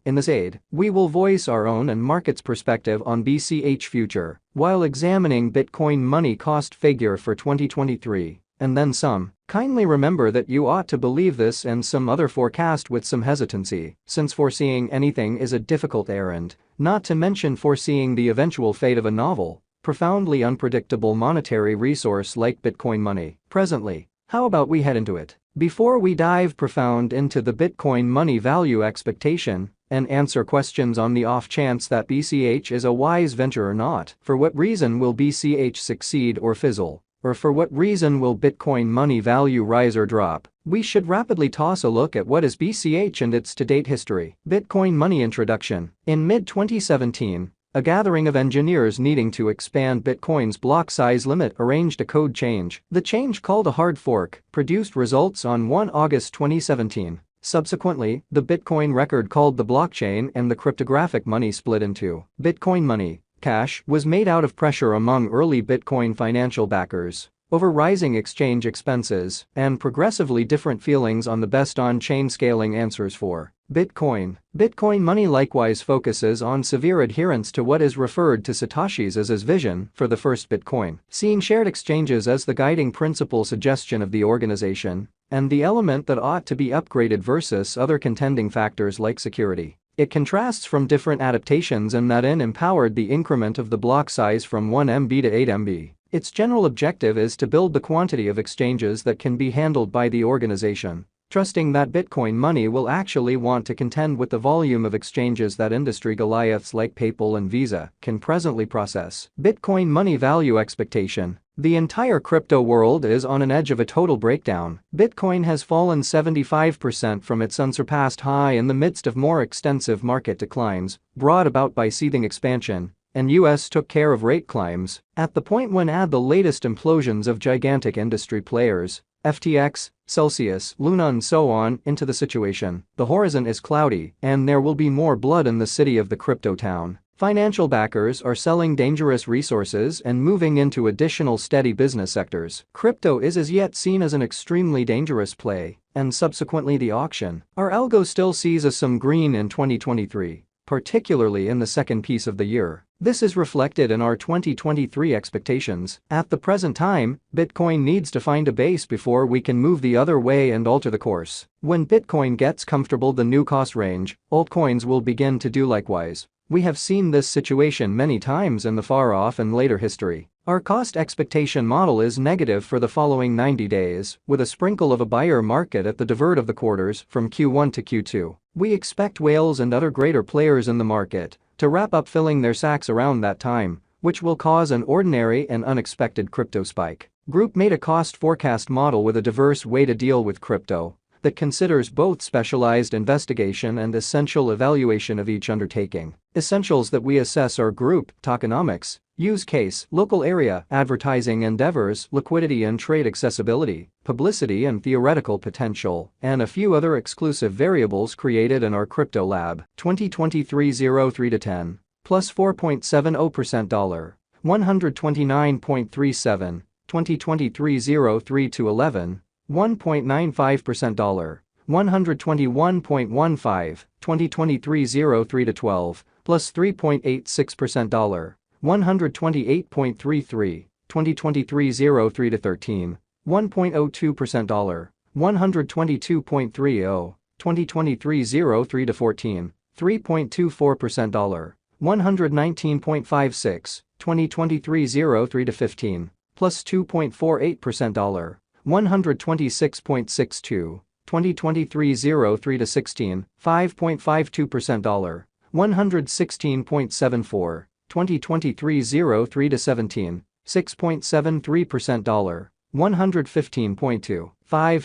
In this aid, we will voice our own and market's perspective on BCH future while examining Bitcoin money cost figure for 2023, and then some. Kindly remember that you ought to believe this and some other forecast with some hesitancy, since foreseeing anything is a difficult errand, not to mention foreseeing the eventual fate of a novel, profoundly unpredictable monetary resource like Bitcoin money. Presently, how about we head into it? Before we dive profound into the Bitcoin money value expectation and answer questions on the off chance that BCH is a wise venture or not, for what reason will BCH succeed or fizzle? Or for what reason will Bitcoin money value rise or drop? We should rapidly toss a look at what is BCH and its to-date history. Bitcoin money introduction. In mid-2017, a gathering of engineers needing to expand Bitcoin's block size limit arranged a code change. The change, called a hard fork, produced results on 1 August 2017. Subsequently, the Bitcoin record called the blockchain and the cryptographic money split in two. Bitcoin money, cash, was made out of pressure among early Bitcoin financial backers over rising exchange expenses and progressively different feelings on the best on-chain scaling answers for Bitcoin. Bitcoin money likewise focuses on severe adherence to what is referred to Satoshi's as his vision for the first Bitcoin, seeing shared exchanges as the guiding principle suggestion of the organization and the element that ought to be upgraded versus other contending factors like security. It contrasts from different adaptations in that it empowered the increment of the block size from 1 MB to 8 MB. Its general objective is to build the quantity of exchanges that can be handled by the organization, trusting that Bitcoin money will actually want to contend with the volume of exchanges that industry Goliaths like PayPal and Visa can presently process. Bitcoin money value expectation. The entire crypto world is on an edge of a total breakdown. Bitcoin has fallen 75% from its unsurpassed high in the midst of more extensive market declines, brought about by seething expansion, and US took care of rate climbs. At the point when add the latest implosions of gigantic industry players, FTX, Celsius, Luna and so on, into the situation, the horizon is cloudy and there will be more blood in the city of the crypto town. Financial backers are selling dangerous resources and moving into additional steady business sectors. Crypto is as yet seen as an extremely dangerous play, and subsequently the auction. Our algo still sees us some green in 2023, particularly in the second piece of the year. This is reflected in our 2023 expectations. At the present time, Bitcoin needs to find a base before we can move the other way and alter the course. When Bitcoin gets comfortable the new cost range, altcoins will begin to do likewise. We have seen this situation many times in the far-off and later history. Our cost expectation model is negative for the following 90 days, with a sprinkle of a buyer market at the divert of the quarters from Q1 to Q2. We expect whales and other greater players in the market to wrap up filling their sacks around that time, which will cause an ordinary and unexpected crypto spike. Group made a cost forecast model with a diverse way to deal with crypto that considers both specialized investigation and essential evaluation of each undertaking. Essentials that we assess are group, tokenomics, use case, local area, advertising endeavors, liquidity and trade accessibility, publicity and theoretical potential, and a few other exclusive variables created in our crypto lab. 2023 03 to 10, plus 4.70% $, 129.37, 2023 03 to 11, 1.95% $, 121.15, 2023 03 to 12, plus 3.86% $, 128.33, 2023 03 to 13, 1.02% $, 122.30, 2023 03 to 14, 3.24% $, 119.56, 2023 03 to 15, plus 2.48% $, 126.62, 2023 03 to 16, 5.52% $, 116.74, 2023 03 to 17, 6.73% $, 115.2,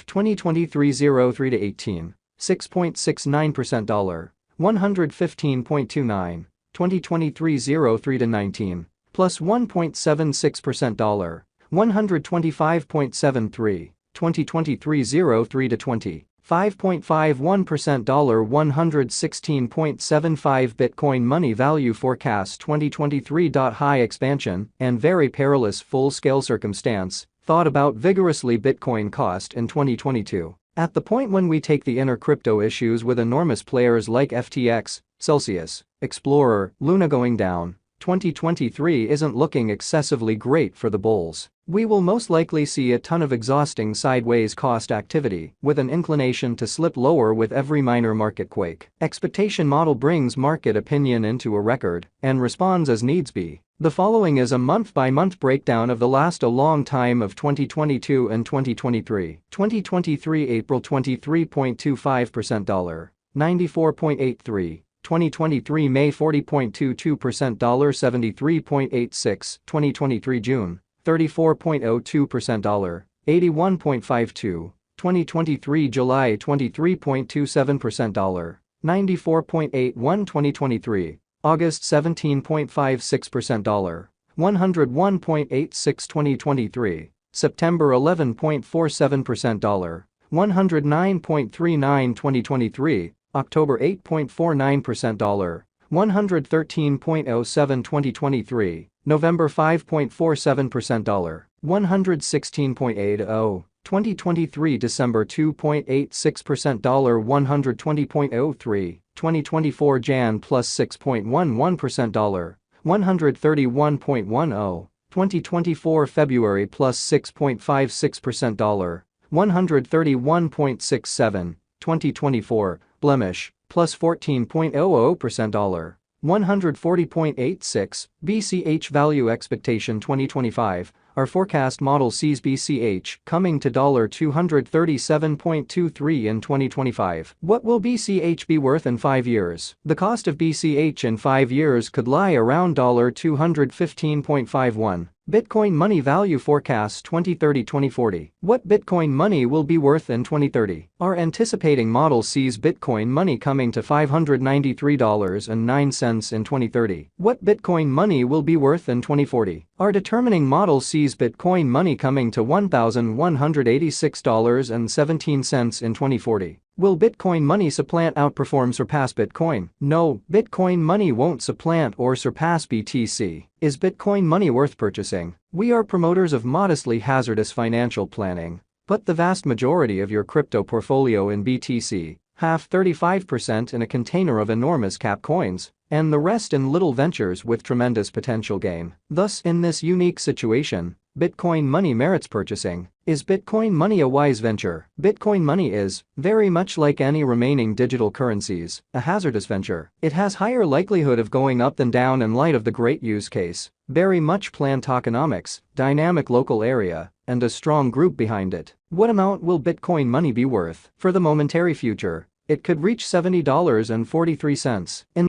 2023 03 to 18, 6.69% $, 115.29, 2023 03 to 19, plus 1.76% $, 125.73, 2023 03 to 20, 5.51% $116.75 Bitcoin money value forecast 2023. High expansion and very perilous full-scale circumstance thought about vigorously Bitcoin cost in 2022. At the point when we take the inner crypto issues with enormous players like FTX, Celsius, Explorer, Luna going down. 2023 isn't looking excessively great for the bulls. We will most likely see a ton of exhausting sideways cost activity, with an inclination to slip lower with every minor market quake. Expectation model brings market opinion into a record and responds as needs be. The following is a month-by-month breakdown of the last a long time of 2022 and 2023. 2023 April 23.25% dollar, 94.83. 2023 May 40.22% dollar, 73.86. 2023 June 34.02% dollar, 81.52. 2023 July 23.27% dollar, 94.81. 2023 August 17.56% dollar, 101.86. 2023 September 11.47% dollar, 109.39. 2023 October 8.49% dollar, 113.07. 2023 November 5.47% dollar, 116.80. 2023 December 2.86% dollar, 120.03. 2024 Jan plus 6.11% dollar, 131.10. 2024 February plus 6.56% dollar, 131.67. 2024 Blemish plus 14.00% dollar, 140.86. BCH value expectation 2025. Our forecast model sees BCH coming to $237.23 in 2025. What will BCH be worth in 5 years? The cost of BCH in 5 years could lie around $215.51. Bitcoin money value forecasts 2030-2040. What Bitcoin money will be worth in 2030? Our anticipating model sees Bitcoin money coming to $593.09 in 2030. What Bitcoin money will be worth in 2040? Our determining model sees Bitcoin money coming to $1,186.17 in 2040. Will Bitcoin money surpass Bitcoin? No, Bitcoin money won't supplant or surpass BTC. Is Bitcoin money worth purchasing? We are promoters of modestly hazardous financial planning. Put the vast majority of your crypto portfolio in BTC, half 35% in a container of enormous cap coins, and the rest in little ventures with tremendous potential gain. Thus, in this unique situation, Bitcoin money merits purchasing. Is Bitcoin money a wise venture? Bitcoin money is, very much like any remaining digital currencies, a hazardous venture. It has higher likelihood of going up than down in light of the great use case, very much planned tokenomics, dynamic local area, and a strong group behind it. What amount will Bitcoin money be worth? For the momentary future, it could reach $70.43. In